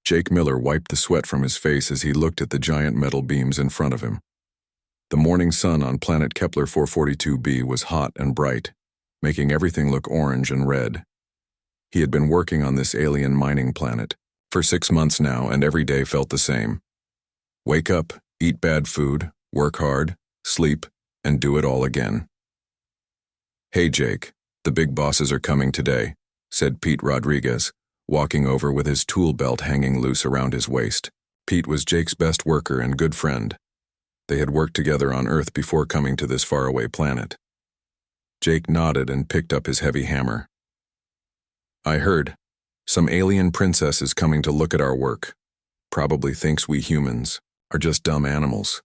Jake Miller wiped the sweat from his face as he looked at the giant metal beams in front of him. The morning sun on planet Kepler 442b was hot and bright, making everything look orange and red. He had been working on this alien mining planet for 6 months now, and every day felt the same. Wake up, eat bad food, work hard, sleep, and do it all again. "Hey Jake, the big bosses are coming today," said Pete Rodriguez, walking over with his tool belt hanging loose around his waist. Pete was Jake's best worker and good friend. They had worked together on Earth before coming to this faraway planet. Jake nodded and picked up his heavy hammer. "I heard. Some alien princess is coming to look at our work. Probably thinks we humans are just dumb animals.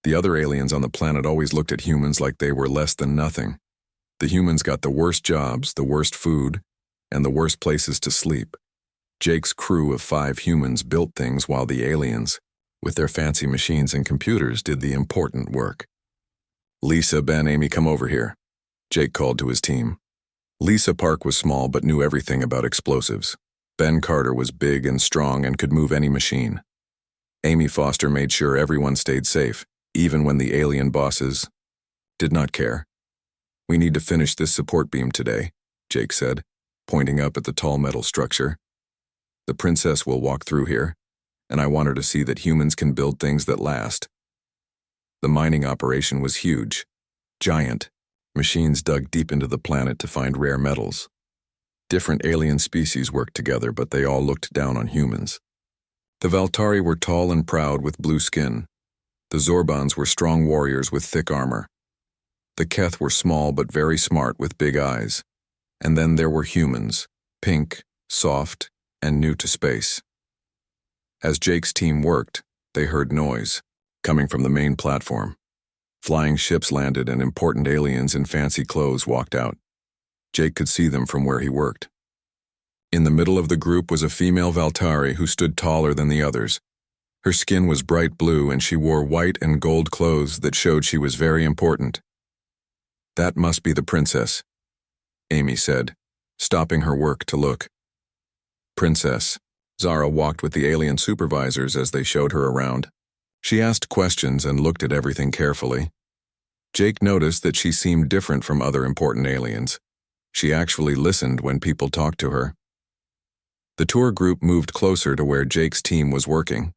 The other aliens on the planet always looked at humans like they were less than nothing. The humans got the worst jobs, the worst food, and the worst places to sleep. Jake's crew of 5 humans built things while the aliens, with their fancy machines and computers, did the important work." "Lisa, Ben, Amy, come over here," Jake called to his team. Lisa Park was small but knew everything about explosives. Ben Carter was big and strong and could move any machine. Amy Foster made sure everyone stayed safe, even when the alien bosses did not care. "We need to finish this support beam today," Jake said, pointing up at the tall metal structure. "The princess will walk through here, and I want her to see that humans can build things that last." The mining operation was huge, giant. Machines dug deep into the planet to find rare metals. Different alien species worked together, but they all looked down on humans. The Valtari were tall and proud with blue skin. The Zorbans were strong warriors with thick armor. The Keth were small but very smart with big eyes. And then there were humans, pink, soft, and new to space. As Jake's team worked, they heard noise, coming from the main platform. Flying ships landed and important aliens in fancy clothes walked out. Jake could see them from where he worked. In the middle of the group was a female Valtari who stood taller than the others. Her skin was bright blue and she wore white and gold clothes that showed she was very important. "That must be the princess," Amy said, stopping her work to look. "Princess." Zara walked with the alien supervisors as they showed her around. She asked questions and looked at everything carefully. Jake noticed that she seemed different from other important aliens. She actually listened when people talked to her. The tour group moved closer to where Jake's team was working.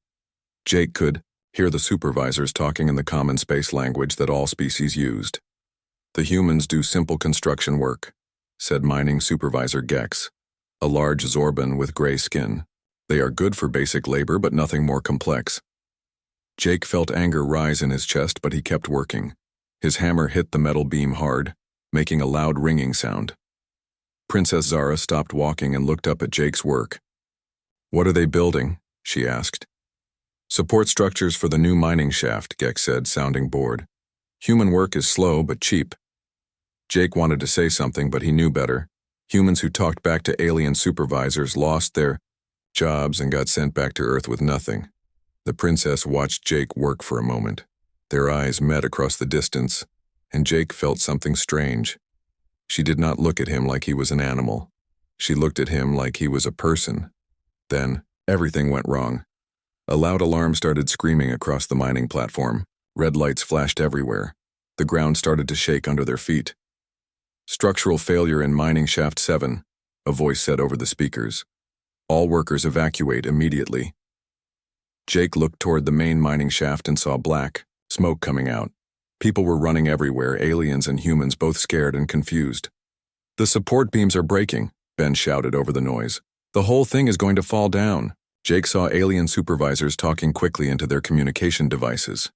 Jake could hear the supervisors talking in the common space language that all species used. "The humans do simple construction work," said mining supervisor Gex, a large Zorban with gray skin. "They are good for basic labor but nothing more complex." Jake felt anger rise in his chest, but he kept working. His hammer hit the metal beam hard, making a loud ringing sound. Princess Zara stopped walking and looked up at Jake's work. "What are they building?" she asked. "Support structures for the new mining shaft," Gex said, sounding bored. "Human work is slow but cheap." Jake wanted to say something, but he knew better. Humans who talked back to alien supervisors lost their jobs and got sent back to Earth with nothing. The princess watched Jake work for a moment. Their eyes met across the distance, and Jake felt something strange. She did not look at him like he was an animal. She looked at him like he was a person. Then, everything went wrong. A loud alarm started screaming across the mining platform. Red lights flashed everywhere. The ground started to shake under their feet. "Structural failure in mining shaft 7, a voice said over the speakers. "All workers evacuate immediately." Jake looked toward the main mining shaft and saw black smoke coming out. People were running everywhere, aliens and humans both scared and confused. "The support beams are breaking," Ben shouted over the noise. "The whole thing is going to fall down." Jake saw alien supervisors talking quickly into their communication devices.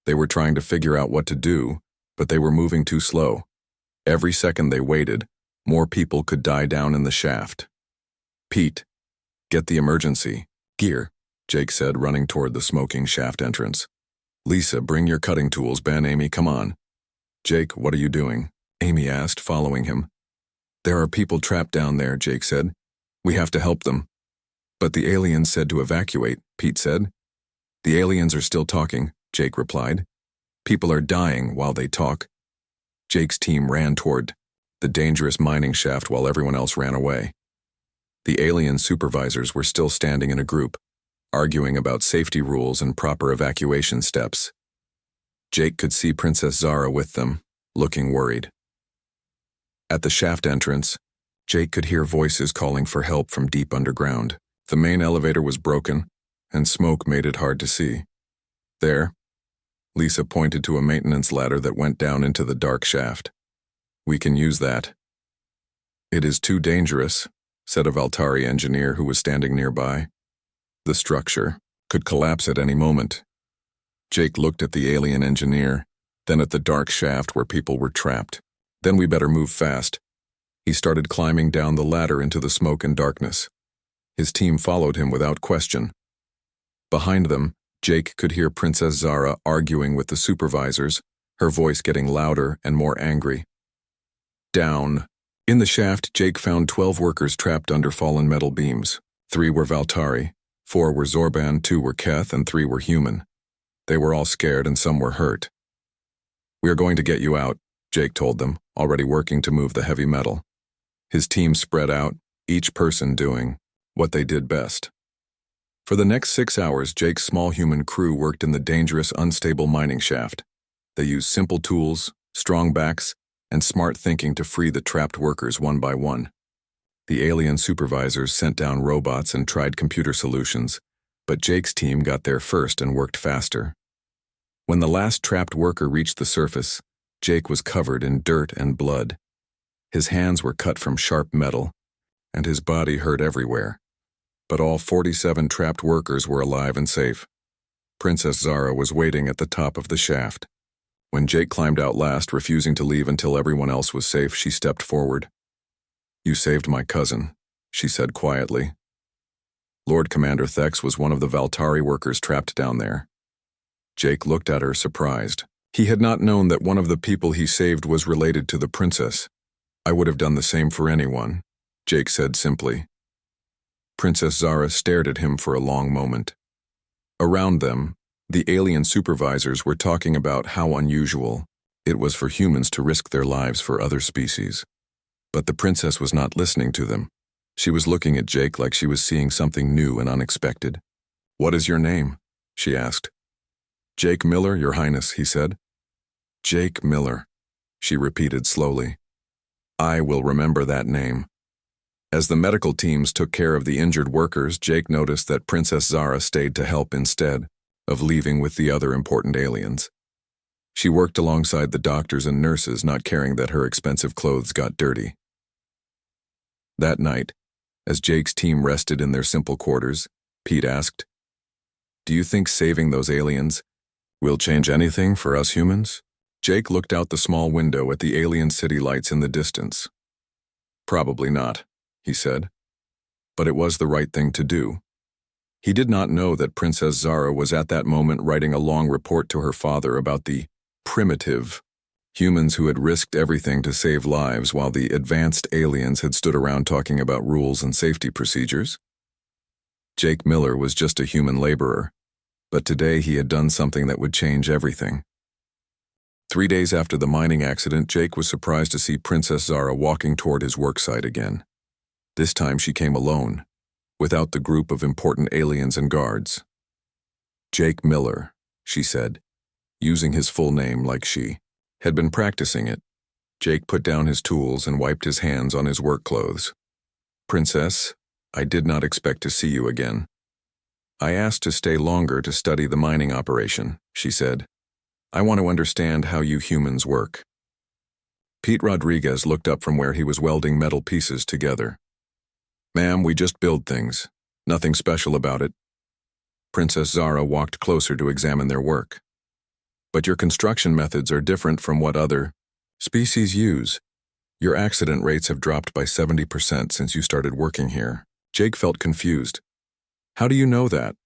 They were trying to figure out what to do, but they were moving too slow. Every second they waited, more people could die down in the shaft. "Pete, get the emergency gear," Jake said, running toward the smoking shaft entrance. "Lisa, bring your cutting tools. Ben, Amy, come on." "Jake, what are you doing?" Amy asked, following him. "There are people trapped down there," Jake said. "We have to help them." "But the aliens said to evacuate," Pete said. "The aliens are still talking," Jake replied. "People are dying while they talk." Jake's team ran toward the dangerous mining shaft while everyone else ran away. The alien supervisors were still standing in a group, arguing about safety rules and proper evacuation steps. Jake could see Princess Zara with them, looking worried. At the shaft entrance, Jake could hear voices calling for help from deep underground. The main elevator was broken, and smoke made it hard to see. There, Lisa pointed to a maintenance ladder that went down into the dark shaft. "We can use that." "It is too dangerous," said a Valtari engineer who was standing nearby. "The structure could collapse at any moment." Jake looked at the alien engineer, then at the dark shaft where people were trapped. "Then we better move fast." He started climbing down the ladder into the smoke and darkness. His team followed him without question. Behind them, Jake could hear Princess Zara arguing with the supervisors, her voice getting louder and more angry. Down. In the shaft, Jake found 12 workers trapped under fallen metal beams. 3 were Valtari, 4 were Zorban, 2 were Keth, and 3 were human. They were all scared and some were hurt. "We are going to get you out," Jake told them, already working to move the heavy metal. His team spread out, each person doing what they did best. For the next 6 hours, Jake's small human crew worked in the dangerous, unstable mining shaft. They used simple tools, strong backs, and smart thinking to free the trapped workers one by one. The alien supervisors sent down robots and tried computer solutions, but Jake's team got there first and worked faster. When the last trapped worker reached the surface, Jake was covered in dirt and blood. His hands were cut from sharp metal, and his body hurt everywhere. But all 47 trapped workers were alive and safe. Princess Zara was waiting at the top of the shaft. When Jake climbed out last, refusing to leave until everyone else was safe, she stepped forward. "You saved my cousin," she said quietly. Lord Commander Thex was one of the Valtari workers trapped down there. Jake looked at her, surprised. He had not known that one of the people he saved was related to the princess. "I would have done the same for anyone," Jake said simply. Princess Zara stared at him for a long moment. Around them, the alien supervisors were talking about how unusual it was for humans to risk their lives for other species. But the princess was not listening to them. She was looking at Jake like she was seeing something new and unexpected. "What is your name?" she asked. "Jake Miller, Your Highness," he said. "Jake Miller," she repeated slowly. "I will remember that name." As the medical teams took care of the injured workers, Jake noticed that Princess Zara stayed to help instead of leaving with the other important aliens. She worked alongside the doctors and nurses, not caring that her expensive clothes got dirty. That night, as Jake's team rested in their simple quarters, Pete asked, "Do you think saving those aliens will change anything for us humans?" Jake looked out the small window at the alien city lights in the distance. "Probably not," he said. But it was the right thing to do. He did not know that Princess Zara was at that moment writing a long report to her father about the primitive humans who had risked everything to save lives while the advanced aliens had stood around talking about rules and safety procedures. Jake Miller was just a human laborer, but today he had done something that would change everything. 3 days after the mining accident, Jake was surprised to see Princess Zara walking toward his worksite again. This time she came alone, without the group of important aliens and guards. "Jake Miller," she said, using his full name like she had been practicing it. Jake put down his tools and wiped his hands on his work clothes. "Princess, I did not expect to see you again. I asked to stay longer to study the mining operation," she said. "I want to understand how you humans work." Pete Rodriguez looked up from where he was welding metal pieces together. "Ma'am, we just build things. Nothing special about it." Princess Zara walked closer to examine their work. "But your construction methods are different from what other species use. Your accident rates have dropped by 70% since you started working here." Jake felt confused. "How do you know that?"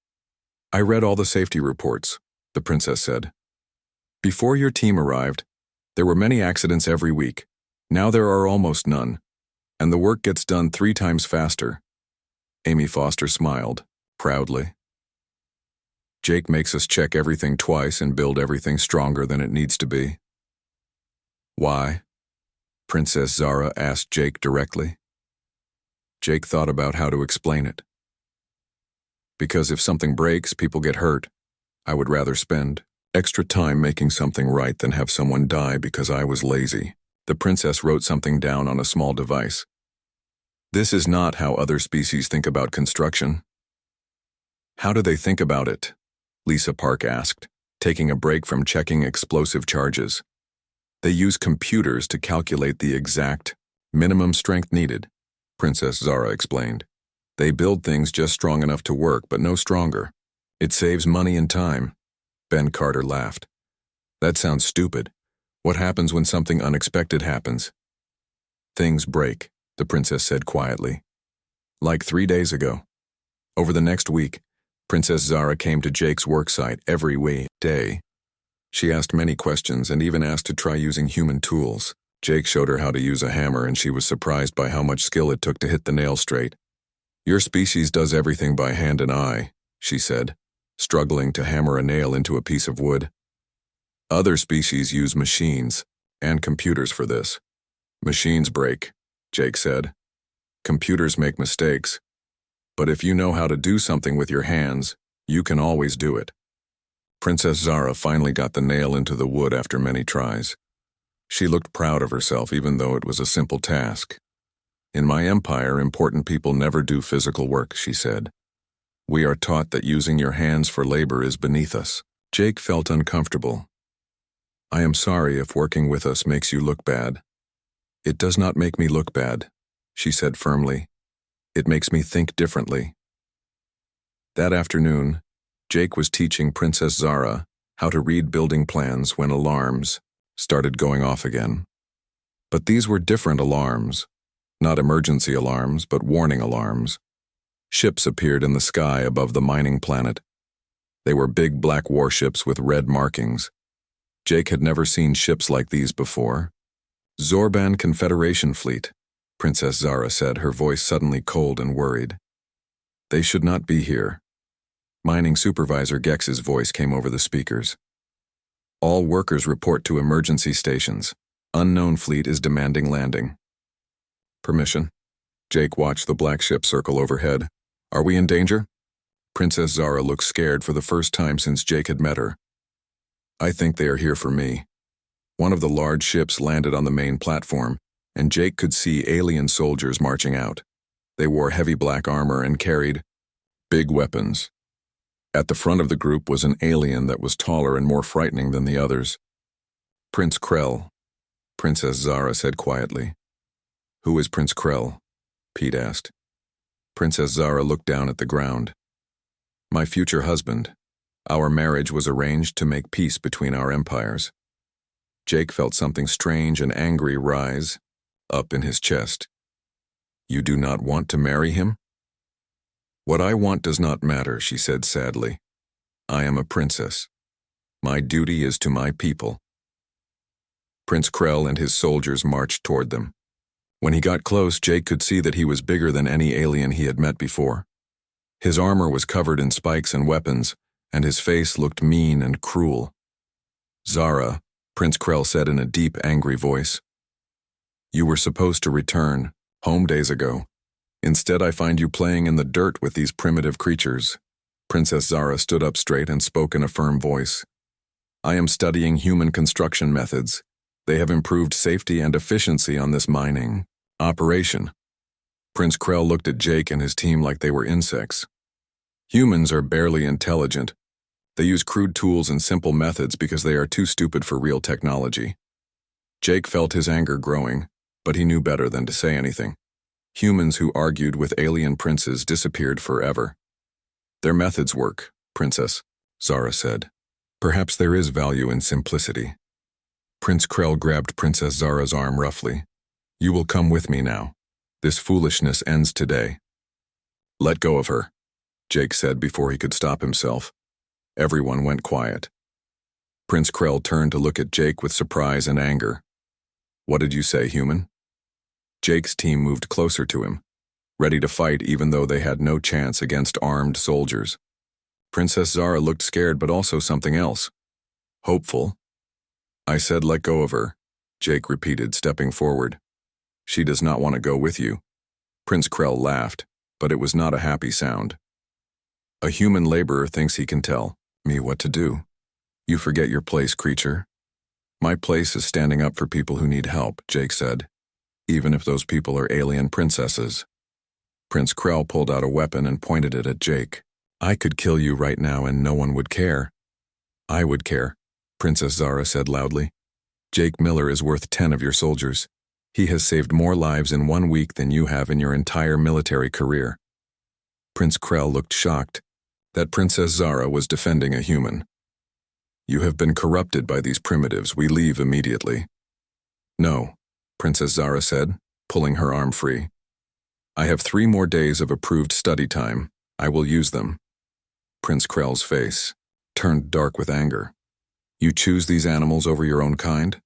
"I read all the safety reports," the princess said. "Before your team arrived, there were many accidents every week. Now there are almost none. And the work gets done 3 times faster." Amy Foster smiled, proudly. "Jake makes us check everything twice and build everything stronger than it needs to be." "Why?" Princess Zara asked Jake directly. Jake thought about how to explain it. Because if something breaks, people get hurt. I would rather spend extra time making something right than have someone die because I was lazy. The princess wrote something down on a small device. This is not how other species think about construction. How do they think about it? Lisa Park asked, taking a break from checking explosive charges. They use computers to calculate the exact minimum strength needed, Princess Zara explained. They build things just strong enough to work, but no stronger. It saves money and time. Ben Carter laughed. That sounds stupid. What happens when something unexpected happens? Things break, the princess said quietly. Like 3 days ago. Over the next week, Princess Zara came to Jake's worksite every day. She asked many questions and even asked to try using human tools. Jake showed her how to use a hammer, and she was surprised by how much skill it took to hit the nail straight. Your species does everything by hand and eye, she said, struggling to hammer a nail into a piece of wood. Other species use machines and computers for this. Machines break, Jake said. Computers make mistakes. But if you know how to do something with your hands, you can always do it. Princess Zara finally got the nail into the wood after many tries. She looked proud of herself, even though it was a simple task. In my empire, important people never do physical work, she said. We are taught that using your hands for labor is beneath us. Jake felt uncomfortable. I am sorry if working with us makes you look bad. It does not make me look bad, she said firmly. It makes me think differently. That afternoon, Jake was teaching Princess Zara how to read building plans when alarms started going off again. But these were different alarms, not emergency alarms, but warning alarms. Ships appeared in the sky above the mining planet. They were big black warships with red markings. Jake had never seen ships like these before. Zorban Confederation Fleet, Princess Zara said, her voice suddenly cold and worried. They should not be here. Mining Supervisor Gex's voice came over the speakers. All workers report to emergency stations. Unknown fleet is demanding landing. Permission. Jake watched the black ship circle overhead. Are we in danger? Princess Zara looked scared for the first time since Jake had met her. I think they are here for me. One of the large ships landed on the main platform, and Jake could see alien soldiers marching out. They wore heavy black armor and carried big weapons. At the front of the group was an alien that was taller and more frightening than the others. Prince Krell, Princess Zara said quietly. Who is Prince Krell? Pete asked. Princess Zara looked down at the ground. My future husband. Our marriage was arranged to make peace between our empires. Jake felt something strange and angry rise up in his chest. You do not want to marry him? What I want does not matter, she said sadly. I am a princess. My duty is to my people. Prince Krell and his soldiers marched toward them. When he got close, Jake could see that he was bigger than any alien he had met before. His armor was covered in spikes and weapons, and his face looked mean and cruel. Zara, Prince Krell said in a deep, angry voice. You were supposed to return, home days ago. Instead, I find you playing in the dirt with these primitive creatures. Princess Zara stood up straight and spoke in a firm voice. I am studying human construction methods. They have improved safety and efficiency on this mining operation. Prince Krell looked at Jake and his team like they were insects. Humans are barely intelligent. They use crude tools and simple methods because they are too stupid for real technology. Jake felt his anger growing, but he knew better than to say anything. Humans who argued with alien princes disappeared forever. Their methods work, Princess, Zara said. Perhaps there is value in simplicity. Prince Krell grabbed Princess Zara's arm roughly. You will come with me now. This foolishness ends today. Let go of her, Jake said before he could stop himself. Everyone went quiet. Prince Krell turned to look at Jake with surprise and anger. What did you say, human? Jake's team moved closer to him, ready to fight even though they had no chance against armed soldiers. Princess Zara looked scared but also something else. Hopeful. I said let go of her, Jake repeated, stepping forward. She does not want to go with you. Prince Krell laughed, but it was not a happy sound. A human laborer thinks he can tell me what to do. You forget your place, creature. My place is standing up for people who need help, Jake said, even if those people are alien princesses. Prince Krell pulled out a weapon and pointed it at Jake. I could kill you right now and no one would care. I would care, Princess Zara said loudly. Jake Miller is worth 10 of your soldiers. He has saved more lives in 1 week than you have in your entire military career. Prince Krell looked shocked that Princess Zara was defending a human. You have been corrupted by these primitives. We leave immediately. No, Princess Zara said, pulling her arm free. I have 3 more days of approved study time. I will use them. Prince Krell's face turned dark with anger. You choose these animals over your own kind?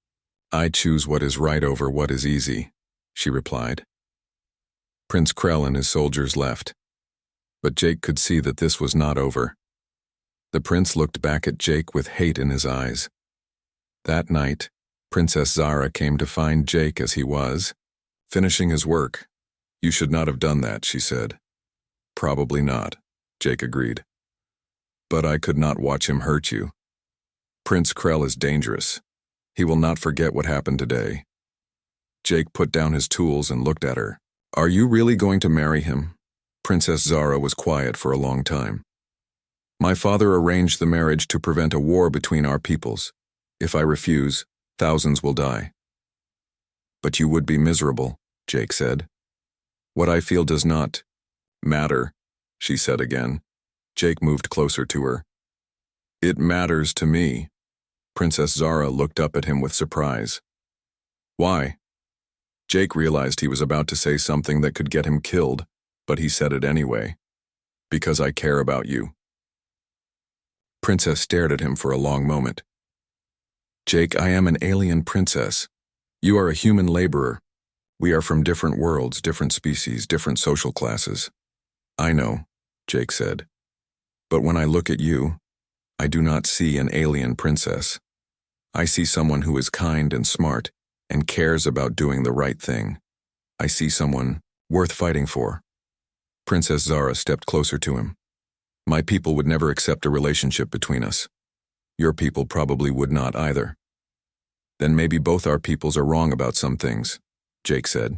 I choose what is right over what is easy, she replied. Prince Krell and his soldiers left, but Jake could see that this was not over. The prince looked back at Jake with hate in his eyes. That night, Princess Zara came to find Jake as he was, finishing his work. You should not have done that, she said. Probably not, Jake agreed. But I could not watch him hurt you. Prince Krell is dangerous. He will not forget what happened today. Jake put down his tools and looked at her. Are you really going to marry him? Princess Zara was quiet for a long time. My father arranged the marriage to prevent a war between our peoples. If I refuse, thousands will die. But you would be miserable, Jake said. What I feel does not matter, she said again. Jake moved closer to her. It matters to me. Princess Zara looked up at him with surprise. Why? Jake realized he was about to say something that could get him killed, but he said it anyway. Because I care about you. Princess stared at him for a long moment. Jake, I am an alien princess. You are a human laborer. We are from different worlds, different species, different social classes. I know, Jake said. But when I look at you, I do not see an alien princess. I see someone who is kind and smart and cares about doing the right thing. I see someone worth fighting for. Princess Zara stepped closer to him. My people would never accept a relationship between us. Your people probably would not either. Then maybe both our peoples are wrong about some things, Jake said.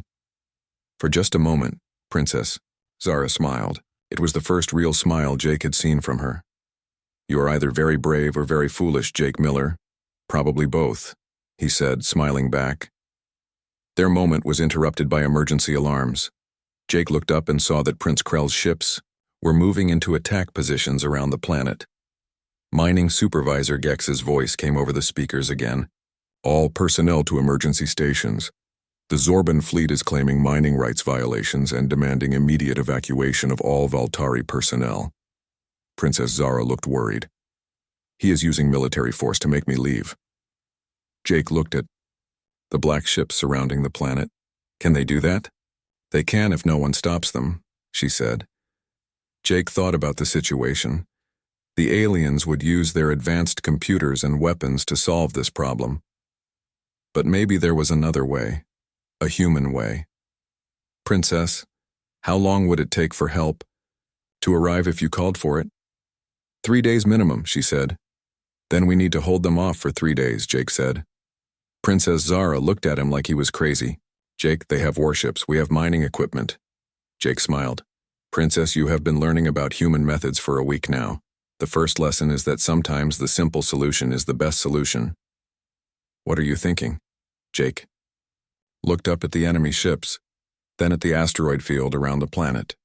For just a moment, Princess Zara smiled. It was the first real smile Jake had seen from her. You are either very brave or very foolish, Jake Miller. Probably both, he said, smiling back. Their moment was interrupted by emergency alarms. Jake looked up and saw that Prince Krell's ships were moving into attack positions around the planet. Mining Supervisor Gex's voice came over the speakers again. All personnel to emergency stations. The Zorban fleet is claiming mining rights violations and demanding immediate evacuation of all Valtari personnel. Princess Zara looked worried. He is using military force to make me leave. Jake looked at the black ships surrounding the planet. Can they do that? They can if no one stops them, she said. Jake thought about the situation. The aliens would use their advanced computers and weapons to solve this problem. But maybe there was another way, a human way. Princess, how long would it take for help to arrive if you called for it? 3 days minimum, she said. Then we need to hold them off for 3 days, Jake said. Princess Zara looked at him like he was crazy. Jake, they have warships. We have mining equipment. Jake smiled. Princess, you have been learning about human methods for a week now. The first lesson is that sometimes the simple solution is the best solution. What are you thinking? Jake looked up at the enemy ships, then at the asteroid field around the planet.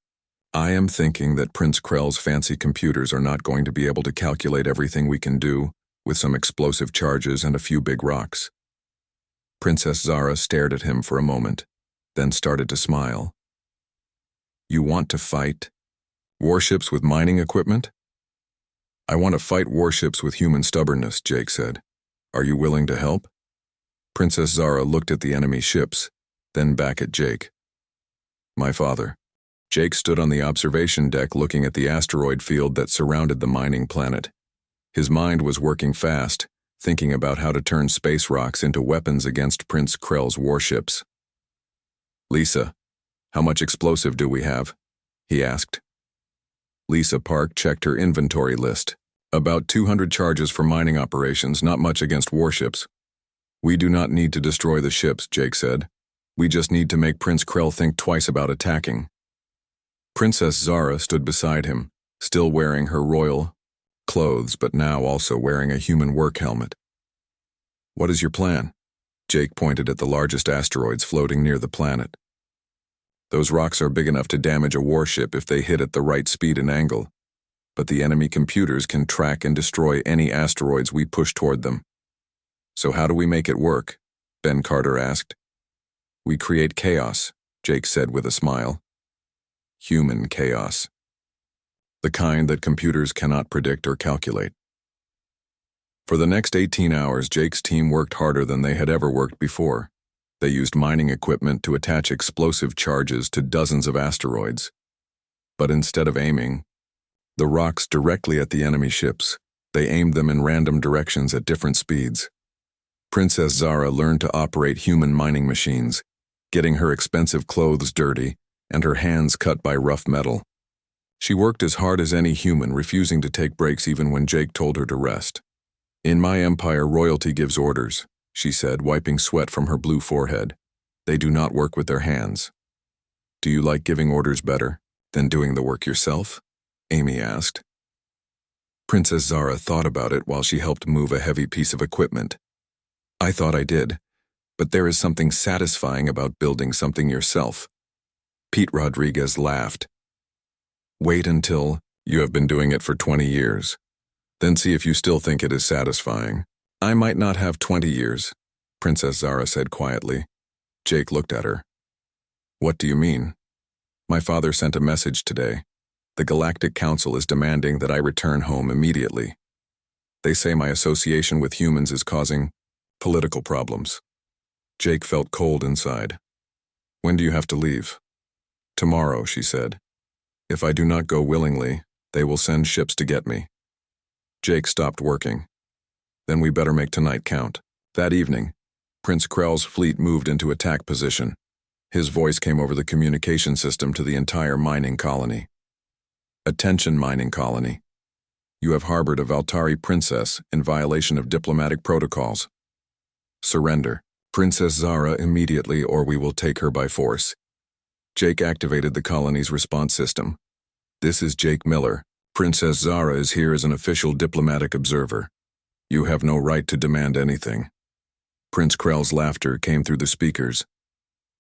I am thinking that Prince Krell's fancy computers are not going to be able to calculate everything we can do with some explosive charges and a few big rocks. Princess Zara stared at him for a moment, then started to smile. You want to fight warships with mining equipment? I want to fight warships with human stubbornness, Jake said. Are you willing to help? Princess Zara looked at the enemy ships, then back at Jake. My father. Jake stood on the observation deck looking at the asteroid field that surrounded the mining planet. His mind was working fast, thinking about how to turn space rocks into weapons against Prince Krell's warships. Lisa, how much explosive do we have? He asked. Lisa Park checked her inventory list. About 200 charges for mining operations, not much against warships. We do not need to destroy the ships, Jake said. We just need to make Prince Krell think twice about attacking. Princess Zara stood beside him, still wearing her royal clothes, but now also wearing a human work helmet. What is your plan? Jake pointed at the largest asteroids floating near the planet. Those rocks are big enough to damage a warship if they hit at the right speed and angle, but the enemy computers can track and destroy any asteroids we push toward them. So how do we make it work? Ben Carter asked. We create chaos, Jake said with a smile. Human chaos. The kind that computers cannot predict or calculate. For the next 18 hours, Jake's team worked harder than they had ever worked before. They used mining equipment to attach explosive charges to dozens of asteroids. But instead of aiming the rocks directly at the enemy ships, they aimed them in random directions at different speeds. Princess Zara learned to operate human mining machines, getting her expensive clothes dirty and her hands cut by rough metal. She worked as hard as any human, refusing to take breaks even when Jake told her to rest. In my empire, royalty gives orders, she said, wiping sweat from her blue forehead. They do not work with their hands. Do you like giving orders better than doing the work yourself? Amy asked. Princess Zara thought about it while she helped move a heavy piece of equipment. I thought I did, but there is something satisfying about building something yourself. Pete Rodriguez laughed. Wait until you have been doing it for 20 years. Then see if you still think it is satisfying. I might not have 20 years, Princess Zara said quietly. Jake looked at her. What do you mean? My father sent a message today. The Galactic Council is demanding that I return home immediately. They say my association with humans is causing political problems. Jake felt cold inside. When do you have to leave? Tomorrow, she said. If I do not go willingly, they will send ships to get me. Jake stopped working. Then we better make tonight count. That evening, Prince Krell's fleet moved into attack position. His voice came over the communication system to the entire mining colony. Attention, mining colony. You have harbored a Valtari princess in violation of diplomatic protocols. Surrender. Princess Zara immediately, or we will take her by force. Jake activated the colony's response system. This is Jake Miller. Princess Zara is here as an official diplomatic observer. You have no right to demand anything. Prince Krell's laughter came through the speakers.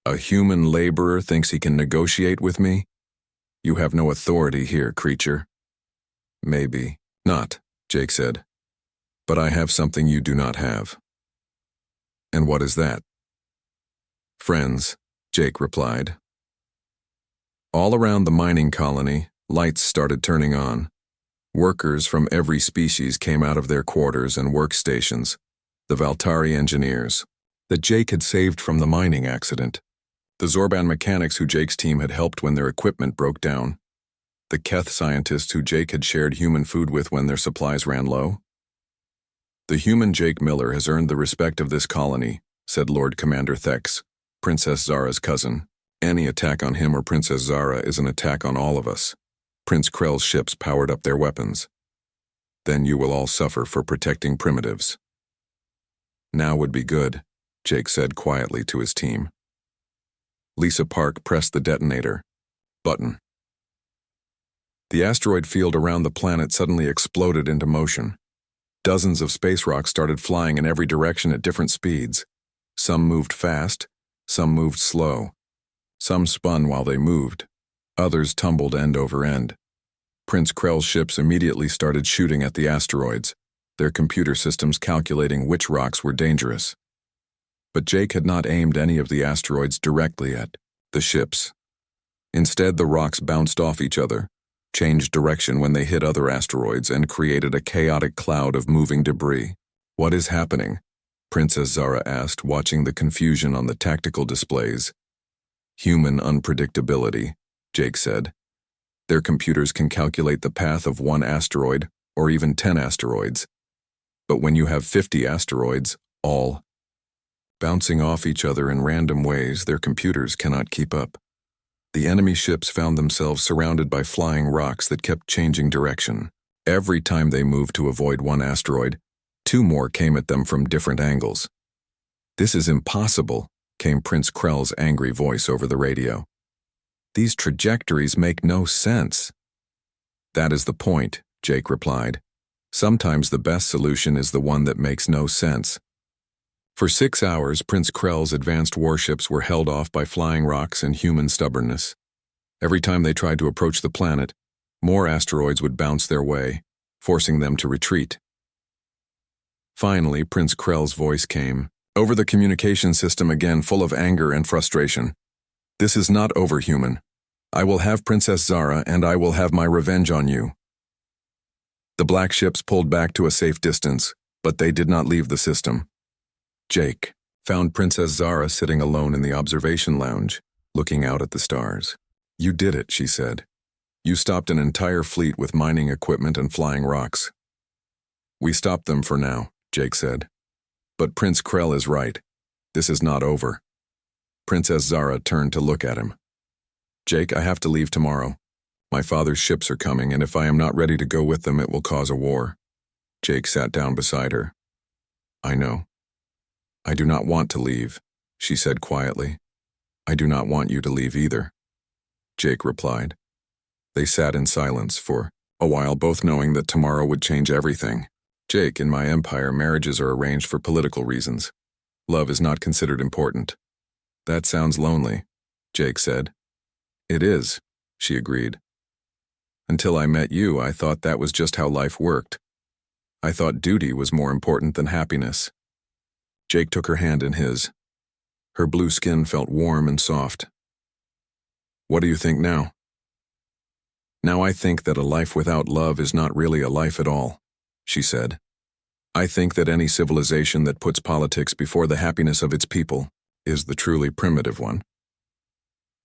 A human laborer thinks he can negotiate with me? You have no authority here, creature. Maybe not, Jake said. But I have something you do not have. And what is that? Friends, Jake replied. All around the mining colony, lights started turning on. Workers from every species came out of their quarters and workstations, the Valtari engineers that Jake had saved from the mining accident, the Zorban mechanics who Jake's team had helped when their equipment broke down, the Keth scientists who Jake had shared human food with when their supplies ran low. The human Jake Miller has earned the respect of this colony, said Lord Commander Thex, Princess Zara's cousin. Any attack on him or Princess Zara is an attack on all of us. Prince Krell's ships powered up their weapons. Then you will all suffer for protecting primitives. Now would be good, Jake said quietly to his team. Lisa Park pressed the detonator button. The asteroid field around the planet suddenly exploded into motion. Dozens of space rocks started flying in every direction at different speeds. Some moved fast, some moved slow. Some spun while they moved. Others tumbled end over end. Prince Krell's ships immediately started shooting at the asteroids, their computer systems calculating which rocks were dangerous. But Jake had not aimed any of the asteroids directly at the ships. Instead, the rocks bounced off each other, changed direction when they hit other asteroids, and created a chaotic cloud of moving debris. What is happening? Princess Zara asked, watching the confusion on the tactical displays. Human unpredictability, Jake said. Their computers can calculate the path of one asteroid, or even 10 asteroids. But when you have 50 asteroids, all bouncing off each other in random ways, their computers cannot keep up. The enemy ships found themselves surrounded by flying rocks that kept changing direction. Every time they moved to avoid one asteroid, two more came at them from different angles. "This is impossible," came Prince Krell's angry voice over the radio. "These trajectories make no sense." "That is the point," Jake replied. "Sometimes the best solution is the one that makes no sense." For 6 hours, Prince Krell's advanced warships were held off by flying rocks and human stubbornness. Every time they tried to approach the planet, more asteroids would bounce their way, forcing them to retreat. Finally, Prince Krell's voice came, over the communication system again, full of anger and frustration. "This is not over, human. I will have Princess Zara, and I will have my revenge on you." The black ships pulled back to a safe distance, but they did not leave the system. Jake found Princess Zara sitting alone in the observation lounge, looking out at the stars. "You did it," she said. "You stopped an entire fleet with mining equipment and flying rocks." "We stopped them for now," Jake said. "But Prince Krell is right. This is not over." Princess Zara turned to look at him. "Jake, I have to leave tomorrow. My father's ships are coming, and if I am not ready to go with them, it will cause a war." Jake sat down beside her. "I know. I do not want to leave," she said quietly. "I do not want you to leave either," Jake replied. They sat in silence for a while, both knowing that tomorrow would change everything. "Jake, in my empire, marriages are arranged for political reasons. Love is not considered important." "That sounds lonely," Jake said. "It is," she agreed. "Until I met you, I thought that was just how life worked. I thought duty was more important than happiness." Jake took her hand in his. Her blue skin felt warm and soft. "What do you think now?" "Now I think that a life without love is not really a life at all," she said. "I think that any civilization that puts politics before the happiness of its people is the truly primitive one."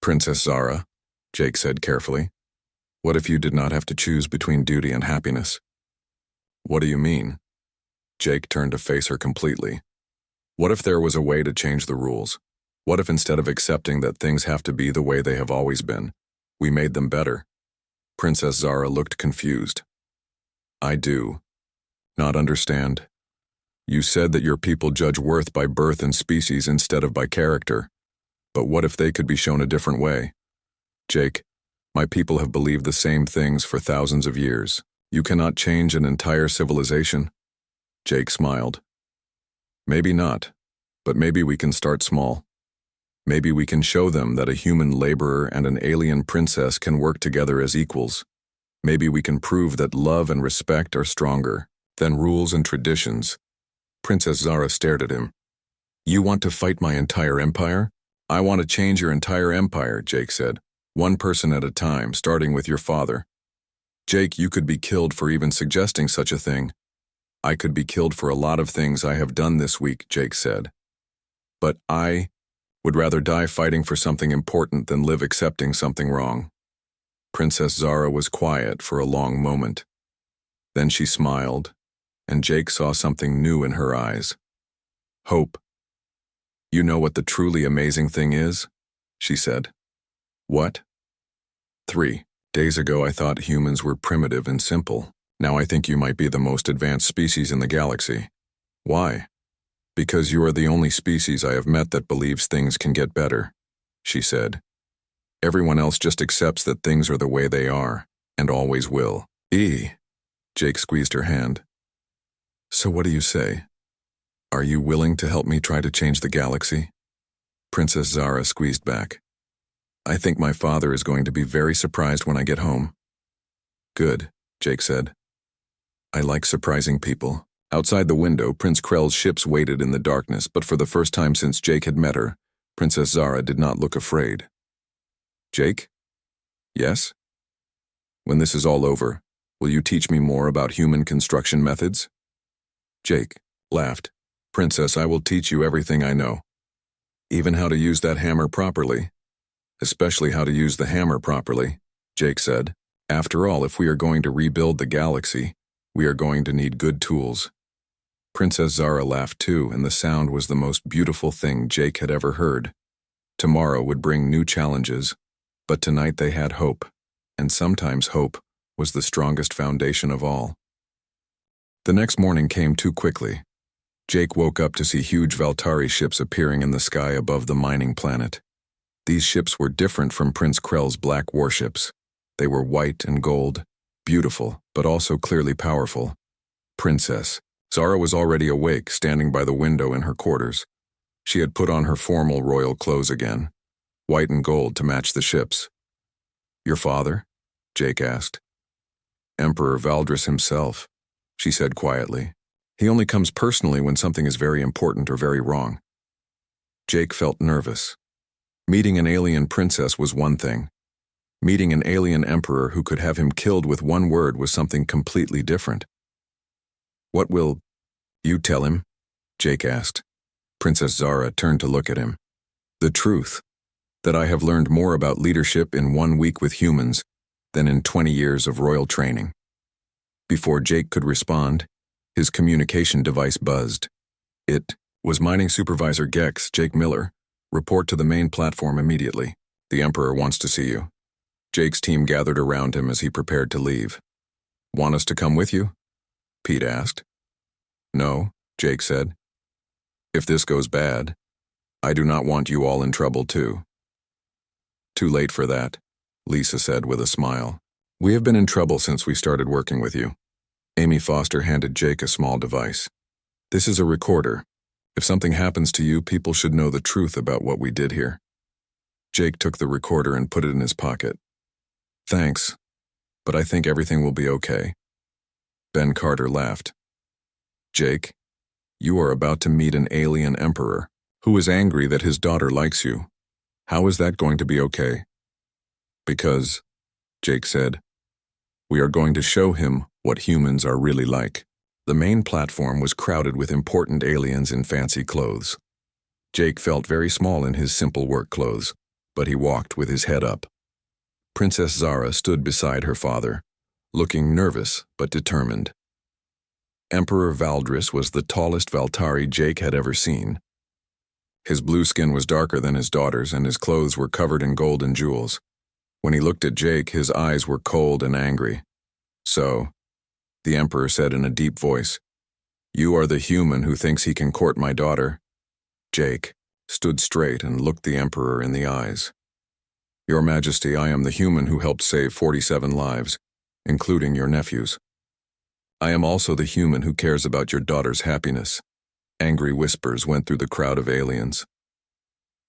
"Princess Zara," Jake said carefully, "what if you did not have to choose between duty and happiness?" "What do you mean?" Jake turned to face her completely. "What if there was a way to change the rules? What if instead of accepting that things have to be the way they have always been, we made them better?" Princess Zara looked confused. "I do not understand. You said that your people judge worth by birth and species instead of by character. But what if they could be shown a different way?" "Jake, my people have believed the same things for thousands of years. You cannot change an entire civilization." Jake smiled. "Maybe not, but maybe we can start small. Maybe we can show them that a human laborer and an alien princess can work together as equals. Maybe we can prove that love and respect are stronger than rules and traditions." Princess Zara stared at him. "You want to fight my entire empire?" "I want to change your entire empire," Jake said. "One person at a time, starting with your father." "Jake, you could be killed for even suggesting such a thing." "I could be killed for a lot of things I have done this week," Jake said. "But I would rather die fighting for something important than live accepting something wrong." Princess Zara was quiet for a long moment. Then she smiled, and Jake saw something new in her eyes. "Hope. You know what the truly amazing thing is?" she said. "What?" 3 days ago I thought humans were primitive and simple. Now I think you might be the most advanced species in the galaxy." "Why?" "Because you are the only species I have met that believes things can get better," she said. "Everyone else just accepts that things are the way they are, and always will." Jake squeezed her hand. "So what do you say? Are you willing to help me try to change the galaxy?" Princess Zara squeezed back. "I think my father is going to be very surprised when I get home." "Good," Jake said. "I like surprising people." Outside the window, Prince Krell's ships waited in the darkness, but for the first time since Jake had met her, Princess Zara did not look afraid. "Jake?" "Yes?" "When this is all over, will you teach me more about human construction methods?" Jake laughed. "Princess, I will teach you everything I know. Even how to use that hammer properly." "Especially how to use the hammer properly," Jake said. "After all, if we are going to rebuild the galaxy, we are going to need good tools." Princess Zara laughed too, and the sound was the most beautiful thing Jake had ever heard. Tomorrow would bring new challenges, But tonight they had hope, and sometimes hope was the strongest foundation of all. The next morning came too quickly. Jake woke up to see huge Valtari ships appearing in the sky above the mining planet. These ships were different from Prince Krell's black warships. They were white and gold, beautiful, but also clearly powerful. Princess Zara was already awake, standing by the window in her quarters. She had put on her formal royal clothes again, white and gold to match the ships. "Your father?" Jake asked. "Emperor Valdris himself," she said quietly. "He only comes personally when something is very important or very wrong." Jake felt nervous. Meeting an alien princess was one thing. Meeting an alien emperor who could have him killed with one word was something completely different. "What will you tell him?" Jake asked. Princess Zara turned to look at him. "The truth, that I have learned more about leadership in 1 week with humans than in 20 years of royal training." Before Jake could respond, his communication device buzzed. It was Mining Supervisor Gex, Jake Miller. "Report to the main platform immediately. The Emperor wants to see you." Jake's team gathered around him as he prepared to leave. "Want us to come with you?" Pete asked. "No," Jake said. "If this goes bad, I do not want you all in trouble too." "Too late for that," Lisa said with a smile. "We have been in trouble since we started working with you." Amy Foster handed Jake a small device. "This is a recorder. If something happens to you, people should know the truth about what we did here." Jake took the recorder and put it in his pocket. "Thanks, but I think everything will be okay." Ben Carter laughed. "Jake, you are about to meet an alien emperor who is angry that his daughter likes you. How is that going to be okay?" "Because," Jake said, "we are going to show him what humans are really like." The main platform was crowded with important aliens in fancy clothes. Jake felt very small in his simple work clothes, but he walked with his head up. Princess Zara stood beside her father, looking nervous but determined. Emperor Valdris was the tallest Valtari Jake had ever seen. His blue skin was darker than his daughter's, and his clothes were covered in gold and jewels. When he looked at Jake, his eyes were cold and angry. "So," the Emperor said in a deep voice, "you are the human who thinks he can court my daughter?" Jake stood straight and looked the Emperor in the eyes. "Your Majesty, I am the human who helped save 47 lives, including your nephew's. I am also the human who cares about your daughter's happiness." Angry whispers went through the crowd of aliens.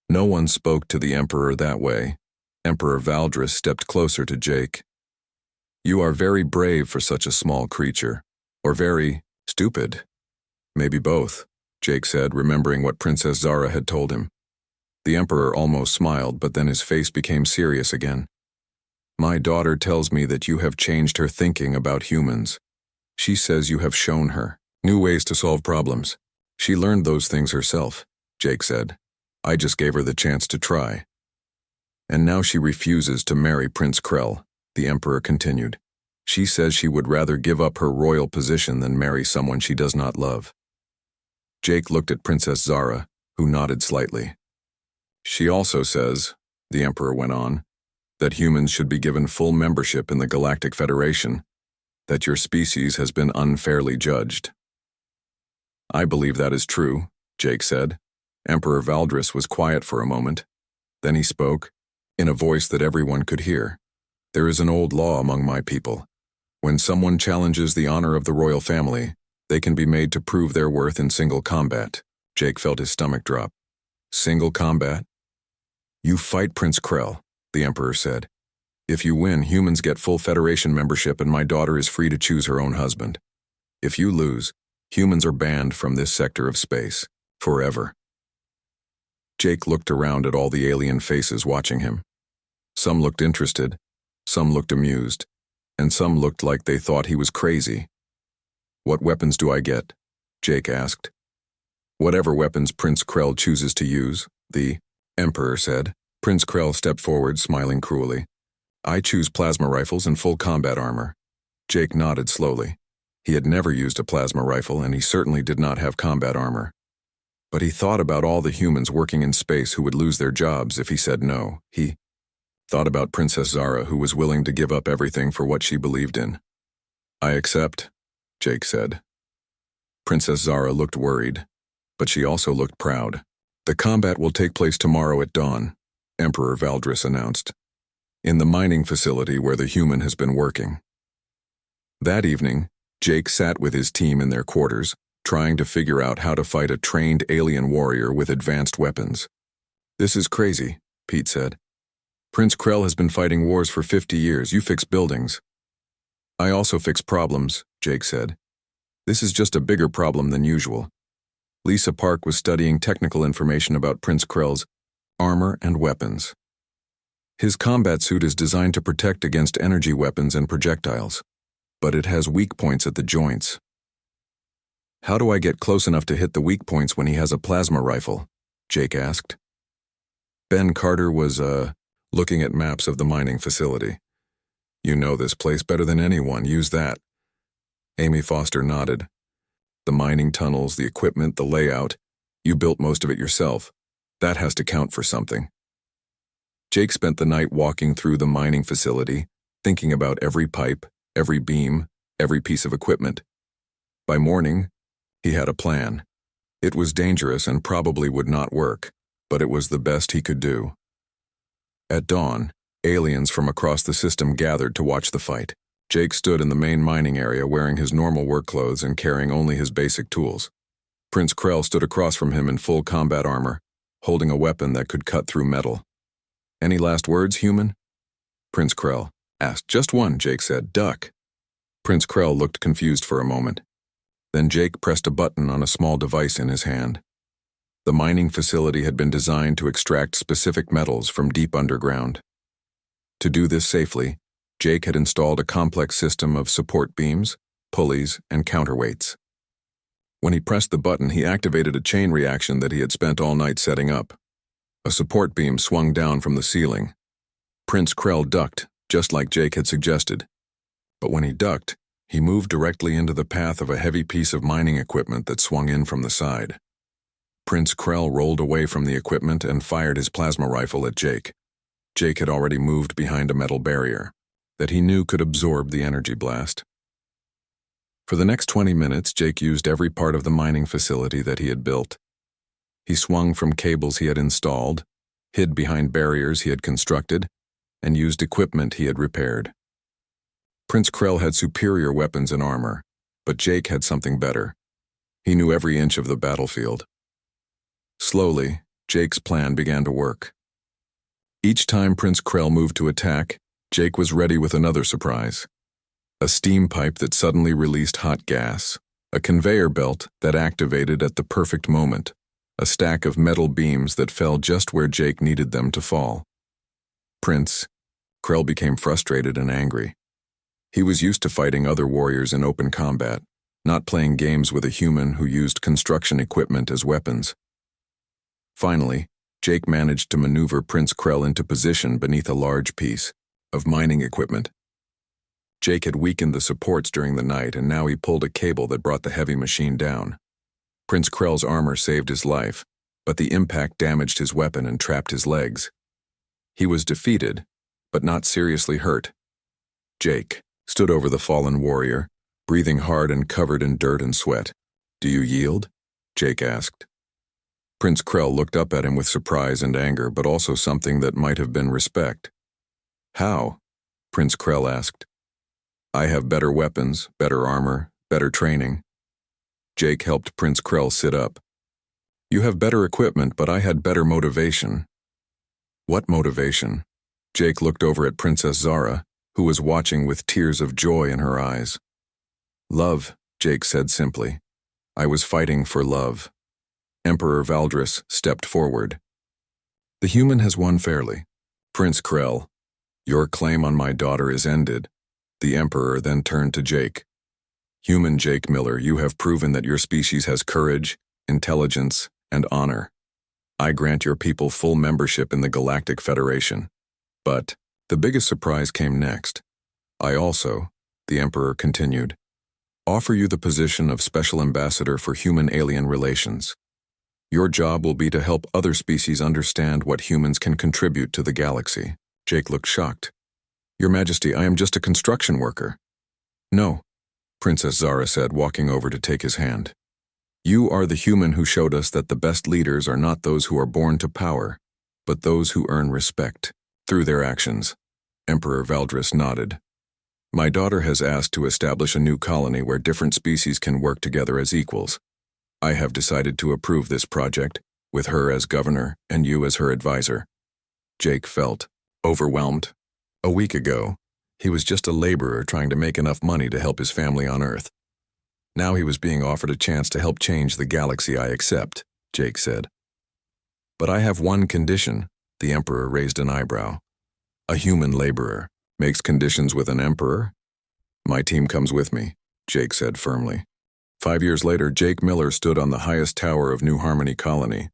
No one spoke to the Emperor that way. Emperor Valdris stepped closer to Jake. "You are very brave for such a small creature, or very stupid. Maybe both," Jake said, remembering what Princess Zara had told him. The Emperor almost smiled, but then his face became serious again. "My daughter tells me that you have changed her thinking about humans. She says you have shown her new ways to solve problems. She learned those things herself," Jake said. "I just gave her the chance to try." "And now she refuses to marry Prince Krell," the Emperor continued. "She says she would rather give up her royal position than marry someone she does not love." Jake looked at Princess Zara, who nodded slightly. "She also says," the Emperor went on, "that humans should be given full membership in the Galactic Federation, that your species has been unfairly judged." "I believe that is true," Jake said. Emperor Valdris was quiet for a moment. Then he spoke, in a voice that everyone could hear. "There is an old law among my people. When someone challenges the honor of the royal family, they can be made to prove their worth in single combat." Jake felt his stomach drop. "Single combat?" "You fight Prince Krell," the Emperor said. "If you win, humans get full Federation membership and my daughter is free to choose her own husband. If you lose, humans are banned from this sector of space, forever." Jake looked around at all the alien faces watching him. Some looked interested, some looked amused, and some looked like they thought he was crazy. "What weapons do I get?" Jake asked. "Whatever weapons Prince Krell chooses to use," the Emperor said. Prince Krell stepped forward, smiling cruelly. "I choose plasma rifles and full combat armor." Jake nodded slowly. He had never used a plasma rifle, and he certainly did not have combat armor. But he thought about all the humans working in space who would lose their jobs if he said no. He Thought about Princess Zara, who was willing to give up everything for what she believed in. I accept, Jake said. Princess Zara looked worried, but she also looked proud. The combat will take place tomorrow at dawn, Emperor Valdris announced, in the mining facility where the human has been working. That evening, Jake sat with his team in their quarters, trying to figure out how to fight a trained alien warrior with advanced weapons. This is crazy, Pete said. Prince Krell has been fighting wars for 50 years. You fix buildings. I also fix problems, Jake said. This is just a bigger problem than usual. Lisa Park was studying technical information about Prince Krell's armor and weapons. His combat suit is designed to protect against energy weapons and projectiles, but it has weak points at the joints. How do I get close enough to hit the weak points when he has a plasma rifle? Jake asked. Ben Carter was, looking at maps of the mining facility. You know this place better than anyone. Use that. Amy Foster nodded. The mining tunnels, the equipment, the layout. You built most of it yourself. That has to count for something. Jake spent the night walking through the mining facility, thinking about every pipe, every beam, every piece of equipment. By morning, he had a plan. It was dangerous and probably would not work, but it was the best he could do. At dawn, aliens from across the system gathered to watch the fight. Jake stood in the main mining area wearing his normal work clothes and carrying only his basic tools. Prince Krell stood across from him in full combat armor, holding a weapon that could cut through metal. Any last words, human? Prince Krell asked. Just one, Jake said. Duck. Prince Krell looked confused for a moment. Then Jake pressed a button on a small device in his hand. The mining facility had been designed to extract specific metals from deep underground. To do this safely, Jake had installed a complex system of support beams, pulleys, and counterweights. When he pressed the button, he activated a chain reaction that he had spent all night setting up. A support beam swung down from the ceiling. Prince Krell ducked, just like Jake had suggested. But when he ducked, he moved directly into the path of a heavy piece of mining equipment that swung in from the side. Prince Krell rolled away from the equipment and fired his plasma rifle at Jake. Jake had already moved behind a metal barrier that he knew could absorb the energy blast. For the next 20 minutes, Jake used every part of the mining facility that he had built. He swung from cables he had installed, hid behind barriers he had constructed, and used equipment he had repaired. Prince Krell had superior weapons and armor, but Jake had something better. He knew every inch of the battlefield. Slowly, Jake's plan began to work. Each time Prince Krell moved to attack, Jake was ready with another surprise. A steam pipe that suddenly released hot gas, a conveyor belt that activated at the perfect moment, a stack of metal beams that fell just where Jake needed them to fall. Prince Krell became frustrated and angry. He was used to fighting other warriors in open combat, not playing games with a human who used construction equipment as weapons. Finally, Jake managed to maneuver Prince Krell into position beneath a large piece of mining equipment. Jake had weakened the supports during the night, and now he pulled a cable that brought the heavy machine down. Prince Krell's armor saved his life, but the impact damaged his weapon and trapped his legs. He was defeated, but not seriously hurt. Jake stood over the fallen warrior, breathing hard and covered in dirt and sweat. Do you yield? Jake asked. Prince Krell looked up at him with surprise and anger, but also something that might have been respect. How? Prince Krell asked. I have better weapons, better armor, better training. Jake helped Prince Krell sit up. You have better equipment, but I had better motivation. What motivation? Jake looked over at Princess Zara, who was watching with tears of joy in her eyes. Love, Jake said simply. I was fighting for love. Emperor Valdris stepped forward. The human has won fairly. Prince Krell, your claim on my daughter is ended. The Emperor then turned to Jake. Human Jake Miller, you have proven that your species has courage, intelligence, and honor. I grant your people full membership in the Galactic Federation. But the biggest surprise came next. I also, the Emperor continued, offer you the position of Special Ambassador for Human-Alien Relations. Your job will be to help other species understand what humans can contribute to the galaxy. Jake looked shocked. Your Majesty, I am just a construction worker. No, Princess Zara said, walking over to take his hand. You are the human who showed us that the best leaders are not those who are born to power, but those who earn respect through their actions. Emperor Valdris nodded. My daughter has asked to establish a new colony where different species can work together as equals. I have decided to approve this project, with her as governor and you as her advisor. Jake felt overwhelmed. A week ago, he was just a laborer trying to make enough money to help his family on Earth. Now he was being offered a chance to help change the galaxy. I accept, Jake said. But I have one condition, the Emperor raised an eyebrow. A human laborer makes conditions with an emperor? My team comes with me, Jake said firmly. 5 years later, Jake Miller stood on the highest tower of New Harmony Colony,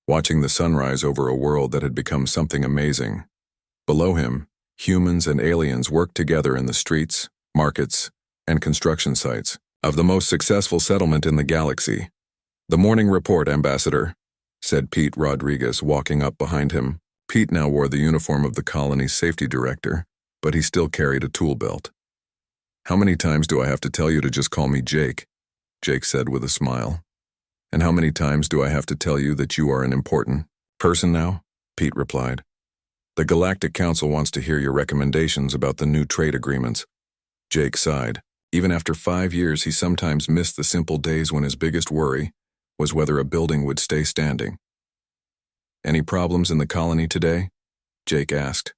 watching the sunrise over a world that had become something amazing. Below him, humans and aliens worked together in the streets, markets, and construction sites of the most successful settlement in the galaxy. The morning report, Ambassador, said Pete Rodriguez, walking up behind him. Pete now wore the uniform of the colony's safety director, but he still carried a tool belt. How many times do I have to tell you to just call me Jake? Jake said with a smile. And how many times do I have to tell you that you are an important person now? Pete replied. The Galactic Council wants to hear your recommendations about the new trade agreements. Jake sighed. Even after 5 years, he sometimes missed the simple days when his biggest worry was whether a building would stay standing. Any problems in the colony today? Jake asked.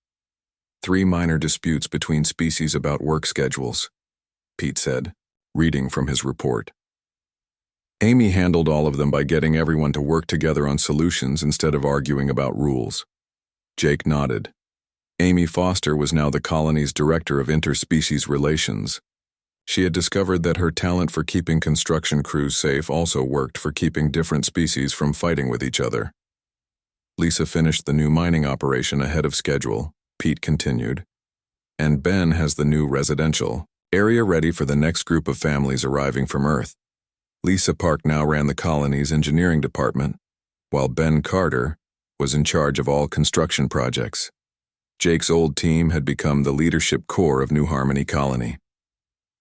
3 minor disputes between species about work schedules, Pete said, reading from his report. Amy handled all of them by getting everyone to work together on solutions instead of arguing about rules. Jake nodded. Amy Foster was now the colony's director of interspecies relations. She had discovered that her talent for keeping construction crews safe also worked for keeping different species from fighting with each other. Lisa finished the new mining operation ahead of schedule, Pete continued. And Ben has the new residential area ready for the next group of families arriving from Earth. Lisa Park now ran the colony's engineering department, while Ben Carter was in charge of all construction projects. Jake's old team had become the leadership core of New Harmony Colony.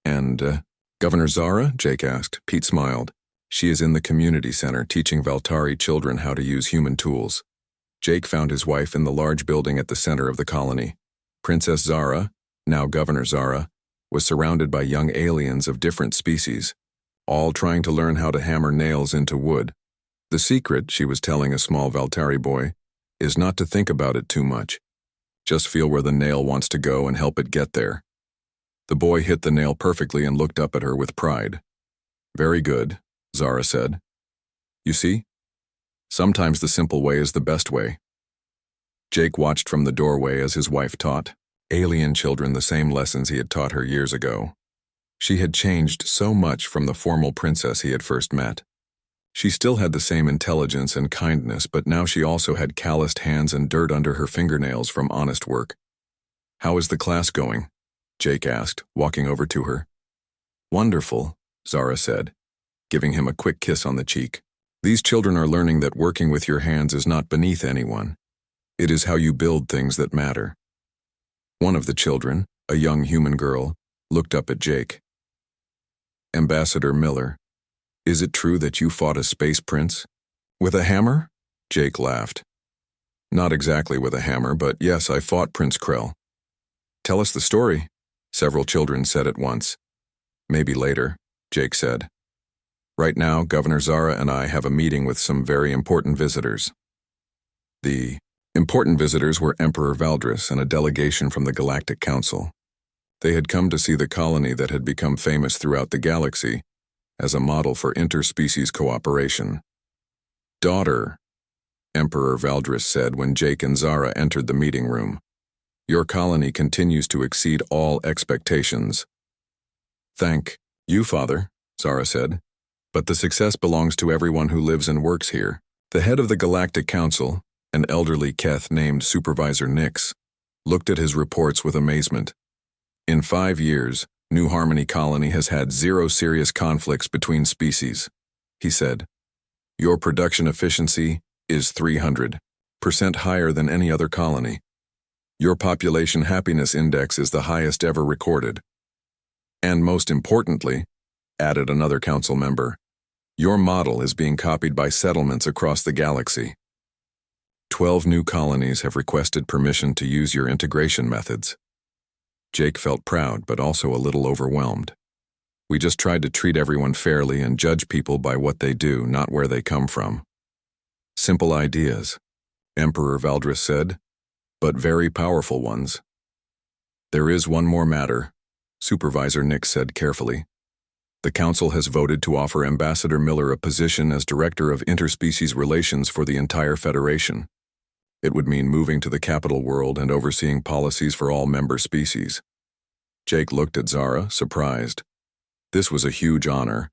And, Governor Zara? Jake asked. Pete smiled. She is in the community center teaching Valtari children how to use human tools. Jake found his wife in the large building at the center of the colony. Princess Zara, now Governor Zara, was surrounded by young aliens of different species, all trying to learn how to hammer nails into wood. The secret, she was telling a small Valtari boy, is not to think about it too much. Just feel where the nail wants to go and help it get there. The boy hit the nail perfectly and looked up at her with pride. Very good, Zara said. You see? Sometimes the simple way is the best way. Jake watched from the doorway as his wife taught alien children the same lessons he had taught her years ago. She had changed so much from the formal princess he had first met. She still had the same intelligence and kindness, but now she also had calloused hands and dirt under her fingernails from honest work. How is the class going? Jake asked, walking over to her. Wonderful, Zara said, giving him a quick kiss on the cheek. These children are learning that working with your hands is not beneath anyone. It is how you build things that matter. One of the children, a young human girl, looked up at Jake. Ambassador Miller, is it true that you fought a space prince? With a hammer? Jake laughed. Not exactly with a hammer, but yes, I fought Prince Krell. Tell us the story, several children said at once. Maybe later, Jake said. Right now, Governor Zara and I have a meeting with some very important visitors. The important visitors were Emperor Valdris and a delegation from the Galactic Council. They had come to see the colony that had become famous throughout the galaxy as a model for interspecies cooperation. Daughter, Emperor Valdris said when Jake and Zara entered the meeting room. Your colony continues to exceed all expectations. Thank you, Father, Zara said. But the success belongs to everyone who lives and works here. The head of the Galactic Council, an elderly Keth named Supervisor Nix, looked at his reports with amazement. In 5 years, New Harmony Colony has had 0 serious conflicts between species, he said. Your production efficiency is 300% higher than any other colony. Your population happiness index is the highest ever recorded. And most importantly, added another council member, your model is being copied by settlements across the galaxy. 12 new colonies have requested permission to use your integration methods. Jake felt proud, but also a little overwhelmed. We just tried to treat everyone fairly and judge people by what they do, not where they come from. Simple ideas, Emperor Valdris said, but very powerful ones. There is one more matter, Supervisor Nix said carefully. The Council has voted to offer Ambassador Miller a position as Director of Interspecies Relations for the entire Federation. It would mean moving to the capital world and overseeing policies for all member species. Jake looked at Zara, surprised. This was a huge honor,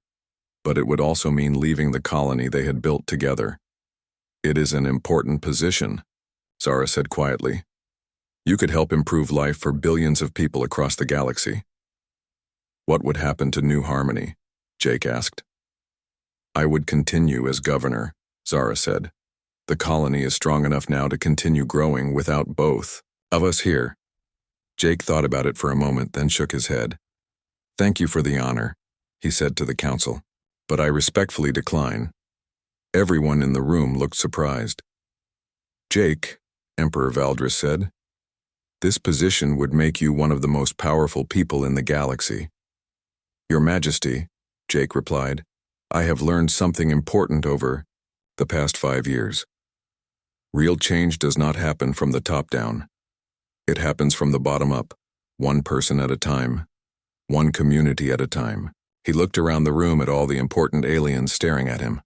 but it would also mean leaving the colony they had built together. It is an important position, Zara said quietly. You could help improve life for billions of people across the galaxy. What would happen to New Harmony? Jake asked. I would continue as governor, Zara said. The colony is strong enough now to continue growing without both of us here. Jake thought about it for a moment, then shook his head. Thank you for the honor, he said to the council, but I respectfully decline. Everyone in the room looked surprised. Jake, Emperor Valdris said, this position would make you one of the most powerful people in the galaxy. Your Majesty, Jake replied, I have learned something important over the past 5 years. Real change does not happen from the top down. It happens from the bottom up, one person at a time, one community at a time. He looked around the room at all the important aliens staring at him.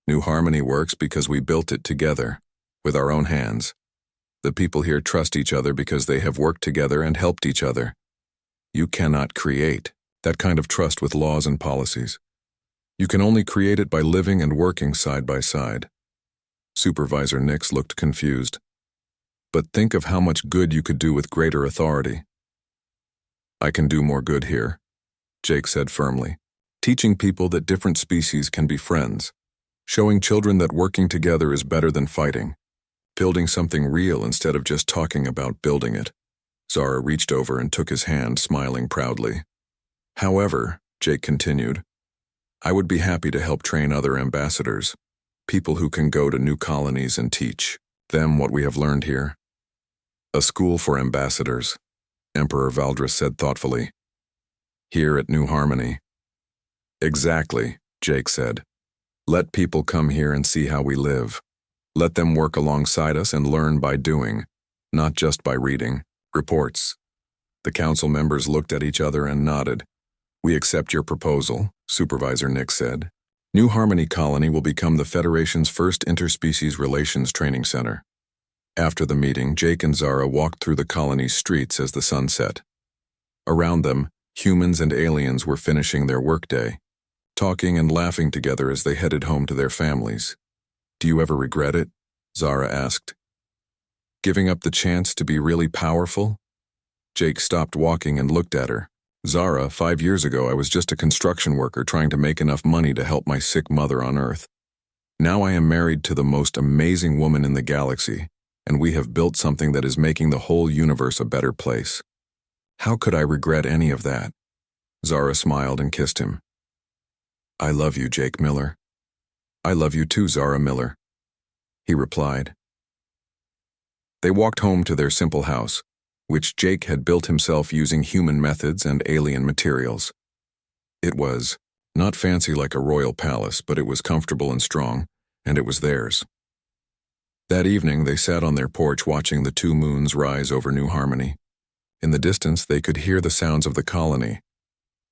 New Harmony works because we built it together, with our own hands. The people here trust each other because they have worked together and helped each other. You cannot create that kind of trust with laws and policies. You can only create it by living and working side by side. Supervisor Nix looked confused. But think of how much good you could do with greater authority. I can do more good here, Jake said firmly. Teaching people that different species can be friends. Showing children that working together is better than fighting. Building something real instead of just talking about building it. Zara reached over and took his hand, smiling proudly. However, Jake continued, I would be happy to help train other ambassadors, people who can go to new colonies and teach them what we have learned here. A school for ambassadors, Emperor Valdris said thoughtfully. Here at New Harmony. Exactly, Jake said. Let people come here and see how we live. Let them work alongside us and learn by doing, not just by reading reports. The council members looked at each other and nodded. We accept your proposal, Supervisor Nix said. New Harmony Colony will become the Federation's first interspecies relations training center. After the meeting, Jake and Zara walked through the colony's streets as the sun set. Around them, humans and aliens were finishing their workday, talking and laughing together as they headed home to their families. Do you ever regret it? Zara asked. Giving up the chance to be really powerful? Jake stopped walking and looked at her. Zara, 5 years ago I was just a construction worker trying to make enough money to help my sick mother on Earth. Now I am married to the most amazing woman in the galaxy, and we have built something that is making the whole universe a better place. How could I regret any of that? Zara smiled and kissed him. I love you, Jake Miller. I love you too, Zara Miller, he replied. They walked home to their simple house, which Jake had built himself using human methods and alien materials. It was not fancy like a royal palace, but it was comfortable and strong, and it was theirs. That evening, they sat on their porch watching the 2 moons rise over New Harmony. In the distance, they could hear the sounds of the colony.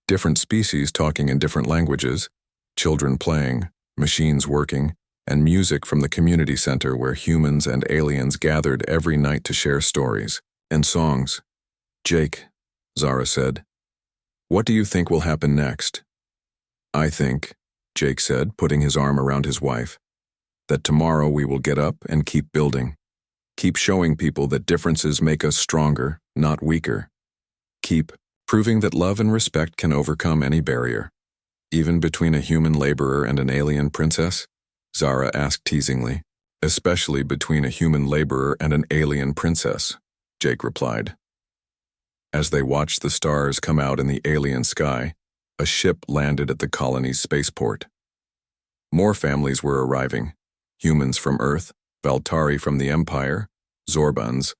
Different species talking in different languages, children playing, machines working, and music from the community center where humans and aliens gathered every night to share stories and songs. Jake, Zara said, what do you think will happen next? I think, Jake said, putting his arm around his wife, that tomorrow we will get up and keep building. Keep showing people that differences make us stronger, not weaker. Keep proving that love and respect can overcome any barrier. Even between a human laborer and an alien princess? Zara asked teasingly. Especially between a human laborer and an alien princess, Jake replied. As they watched the stars come out in the alien sky, a ship landed at the colony's spaceport. More families were arriving, humans from Earth, Valtari from the Empire, Zorbans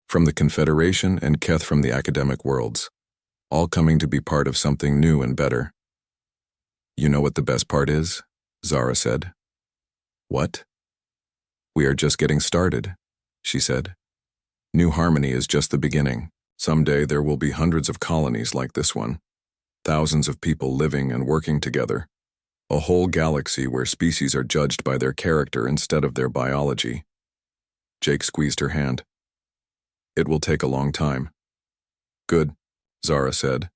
from the Confederation, and Keth from the academic worlds, all coming to be part of something new and better. You know what the best part is? Zara said. What? We are just getting started, she said. New Harmony is just the beginning. Someday there will be hundreds of colonies like this one, thousands of people living and working together, a whole galaxy where species are judged by their character instead of their biology. Jake squeezed her hand. It will take a long time. Good, Zara said.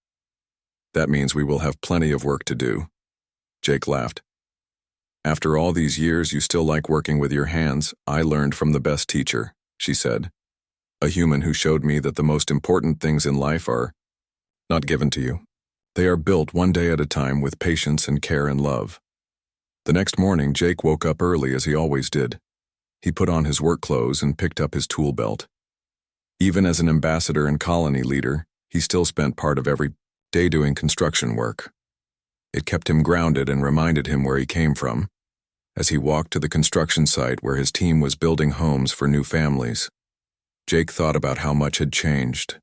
That means we will have plenty of work to do. Jake laughed. After all these years, you still like working with your hands. I learned from the best teacher, she said. A human who showed me that the most important things in life are not given to you. They are built one day at a time with patience and care and love. The next morning, Jake woke up early as he always did. He put on his work clothes and picked up his tool belt. Even as an ambassador and colony leader, he still spent part of every day doing construction work. It kept him grounded and reminded him where he came from, as he walked to the construction site where his team was building homes for new families. Jake thought about how much had changed.